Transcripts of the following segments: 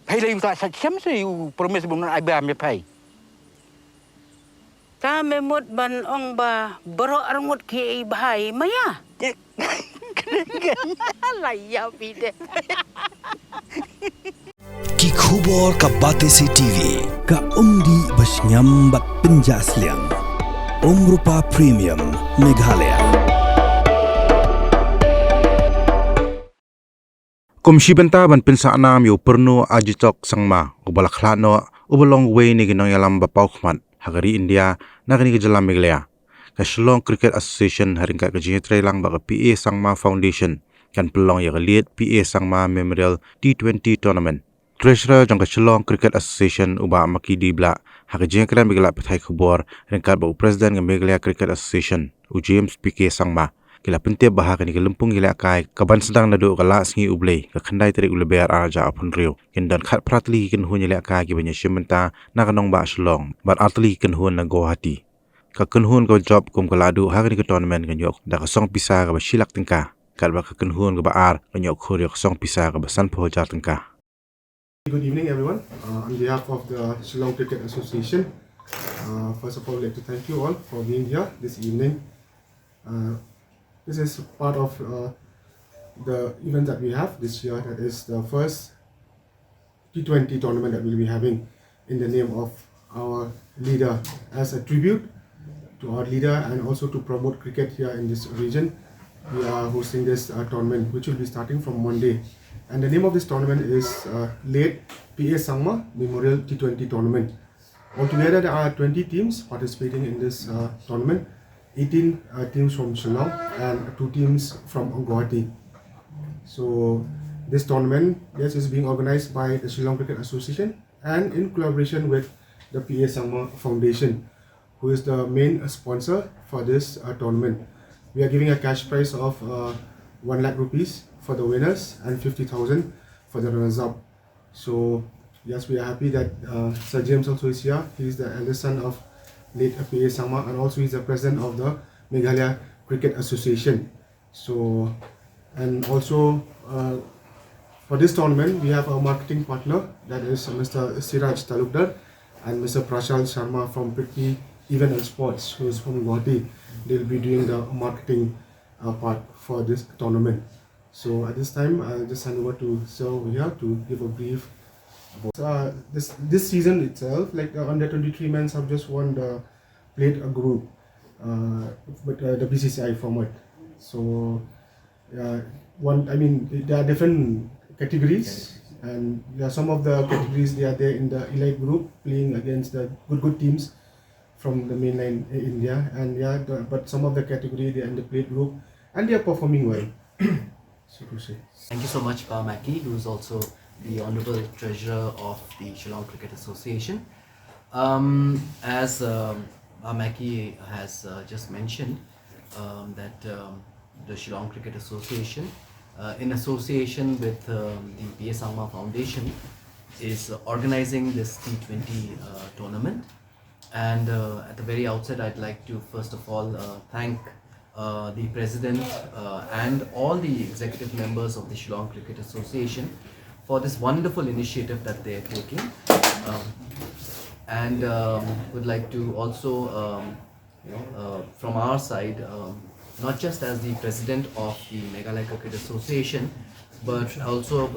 Pay leave that such some say you promise I bear me pay. Ta me mot ban ong ba baro arngot ki bahai maya. Laya pide. Ki khubor ka Batesi TV ka umdi bas nyambat penjaslian. Rupa Premium Meghalaya. Kumshi benta ban pinsa nam yo perno ajitok sangma ubalakhlano ubalong way ni ginong yalam bapaw khmat hagari India nagani gijalam Meghalaya. Ka Shillong Cricket Association haringka ka jingitre lang ba ka PA Sangma Foundation kan pelong ya lead PA Sangma Memorial T20 Tournament. Treasurer jong ka Shillong Cricket Association uba maki dibla haka jingkran Meghalaya pathai khubor haringka ba President ng Meghalaya Cricket Association u James PK Sangma kila pentep bahaka ni kelempung gila kai kaban sedang nadu kala sngi ublei ka khandai terik uleber araja apun rio kindan khat pratli kin hun gila kai gi banya shimenta na kanong ba Shillong bar atli kin hun na Guwahati ka kin hun ko job kum ka Lahduh haka ni ka tournament kan yok da ka song pisa ka ba shilak tingka kal ba ka kin hun ka ba ar kan yok khori ka song pisa ka ba san pho jar tingka. Good evening, everyone. On behalf of the Shillong Cricket Association, first of all, I'd like to thank you all for being here this evening. This is part of the event that we have this year. That is the first T20 tournament that we'll be having in the name of our leader, as a tribute to our leader and also to promote cricket here in this region. We are hosting this tournament, which will be starting from Monday. And the name of this tournament is late PA Sangma Memorial T20 Tournament. Altogether, there are 20 teams participating in this tournament. 18 teams from Shillong and 2 teams from Guwahati. So this tournament, yes, is being organized by the Shillong Cricket Association and in collaboration with the PA Sangma Foundation, who is the main sponsor for this tournament. We are giving a cash prize of 1 lakh rupees for the winners and 50,000 for the runners-up. So yes, we are happy that Sir James also is here. He is the eldest son of late PA Sangma and also is the president of the Meghalaya Cricket Association. So, and also for this tournament, we have a marketing partner, that is Mr. Siraj Talukdar and Mr. Prashant Sharma from Prithvi Event and Sports, who is from Guwahati. They will be doing the marketing part for this tournament. So at this time, I'll just hand over to Sir over here to give a brief about this season itself. Like under 23 men have just won the played a group with the BCCI format. So there are different categories, and some of the categories they are there in the elite group playing against the good teams from the mainland India, and but some of the category they are in the plate group and they are performing well. So to say. Thank you so much, Pa Mackie, who is also the Honorable Treasurer of the Shillong Cricket Association. As Pa Mackie has just mentioned, that the Shillong Cricket Association, in association with the PA Sangma Foundation, is organizing this T20 tournament. And at the very outset, I'd like to first of all thank the President and all the executive members of the Shillong Cricket Association for this wonderful initiative that they are taking. And would like to also, from our side, not just as the President of the Meghalaya Cricket Association, but also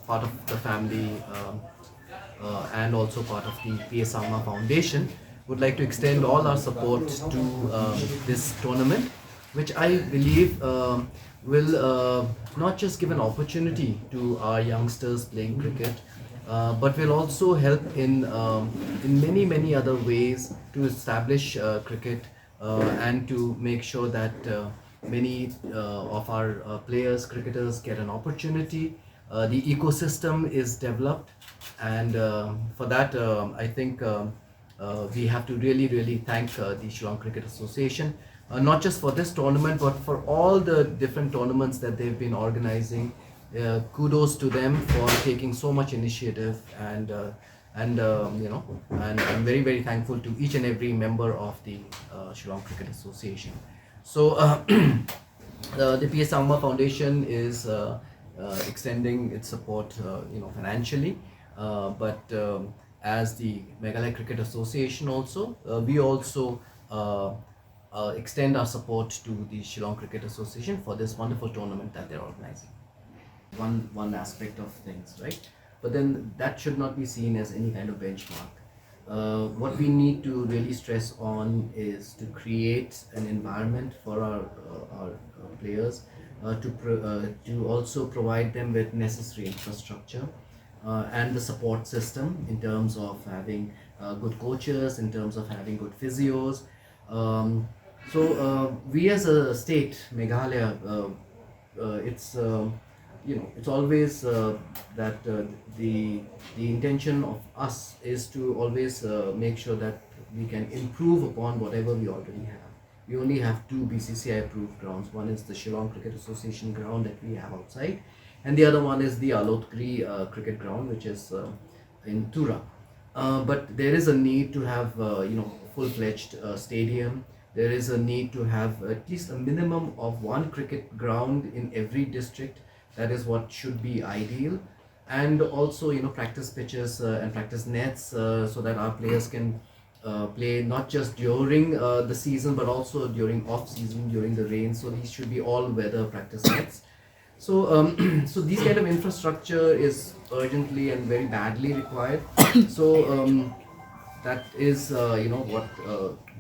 part of the family and also part of the PA Sangma Foundation, would like to extend all our support to this tournament, which I believe will not just give an opportunity to our youngsters playing cricket, but will also help in many other ways to establish cricket and to make sure that many of our players, cricketers get an opportunity. The ecosystem is developed, and for that I think we have to really thank the Shillong Cricket Association, not just for this tournament but for all the different tournaments that they've been organizing. Kudos to them for taking so much initiative, and I'm very thankful to each and every member of the Shillong Cricket Association. So the PA Sangma Foundation is extending its support financially but as the Meghalaya Cricket Association also, we also extend our support to the Shillong Cricket Association for this wonderful tournament that they're organizing. One aspect of things, right? But then that should not be seen as any kind of benchmark. What we need to really stress on is to create an environment for our players, to also provide them with necessary infrastructure and the support system in terms of having good coaches, in terms of having good physios. So we as a state, Meghalaya, it's it's always that the intention of us is to always make sure that we can improve upon whatever we already have. We only have 2 BCCI approved grounds. One is the Shillong Cricket Association ground that we have outside, and the other one is the Lahduh cricket ground, which is in Tura. But there is a need to have full-fledged stadium. There is a need to have at least a minimum of 1 cricket ground in every district. That is what should be ideal. And also practice pitches and practice nets, so that our players can play not just during the season but also during off season, during the rain. So these should be all weather practice nets. So so these kind of infrastructure is urgently and very badly required. So that is what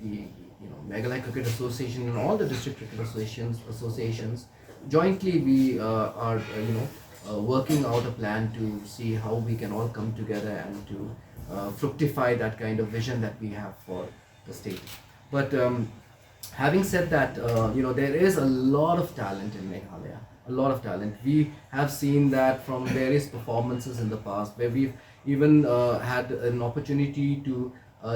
the Meghalaya Cricket Association and all the district cricket associations jointly we are working out a plan to see how we can all come together and to fructify that kind of vision that we have for the state. But having said that, there is a lot of talent in Meghalaya, a lot of talent. We have seen that from various performances in the past, where we've even had an opportunity to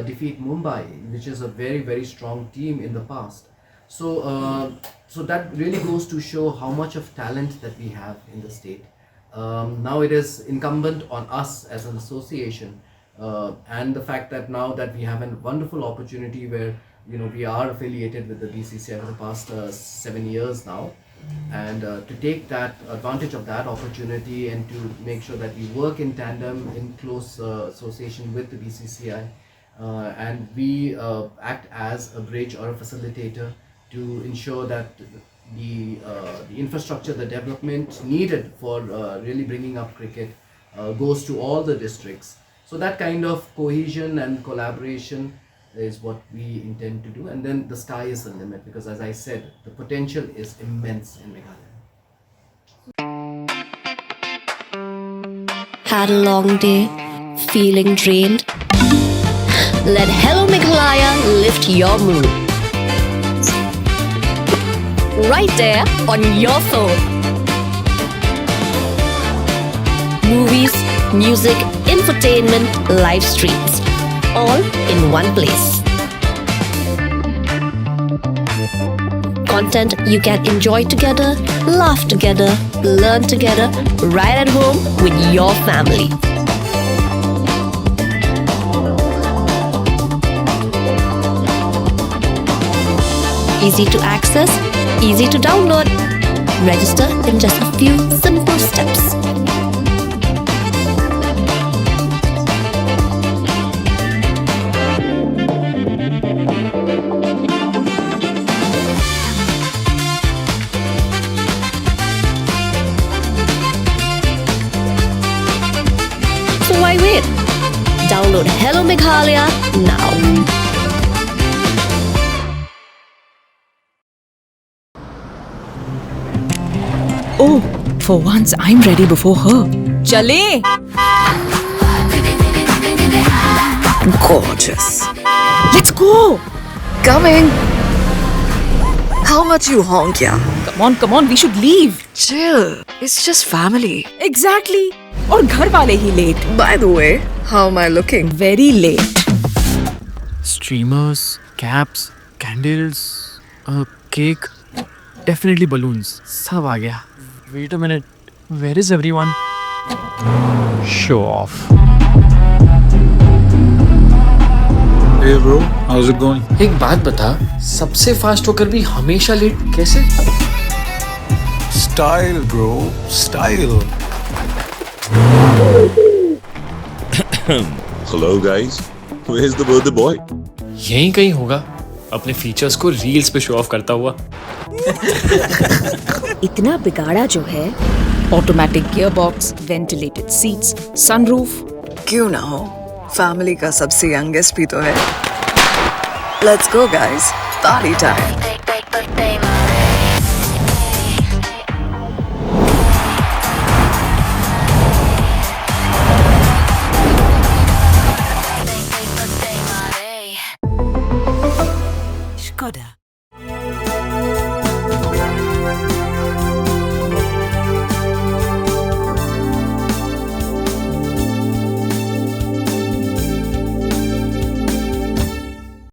defeat Mumbai, which is a very, very strong team in the past. So so that really goes to show how much of talent that we have in the state. Now it is incumbent on us as an association, and the fact that now that we have a wonderful opportunity where we are affiliated with the BCCI for the past 7 years now, and to take that advantage of that opportunity and to make sure that we work in tandem, in close association with the BCCI, and we act as a bridge or a facilitator to ensure that the infrastructure, the development needed for really bringing up cricket goes to all the districts. So that kind of cohesion and collaboration is what we intend to do, and then the sky is the limit, because as I said, the potential is immense in Meghalaya. Had a long day, feeling drained? Let Hello Meghalaya lift your mood. Right there on your phone. Movies, music, infotainment, live streams, all in one place. Content you can enjoy together, laugh together, learn together, right at home with your family. Easy to access, easy to download. Register in just a few simple steps. So why wait? Download Hello Meghalaya now. Oh, for once I'm ready before her. Chale! Gorgeous. Let's go! Coming. How much you honk, yeah? Come on, we should leave. Chill. It's just family. Exactly. और घर वाले ही late. By the way, how am I looking? Very late. Streamers, caps, candles, cake, definitely balloons. सब आ गया. Wait a minute. Where is everyone? Show off. Hey bro, how's it going? एक बात बता, सबसे fast होकर भी हमेशा लेट कैसे? Style bro, style. Hello guys, where's the birthday boy? यहीं कहीं होगा, अपने फीचर्स को रील्स पे शो ऑफ करता हुआ। इतना बिगाड़ा जो है, automatic gear box, ventilated seats, sunroof. क्यों ना हो, फैमिली का सबसे यंगेस्ट भी तो है। Let's go guys, party time.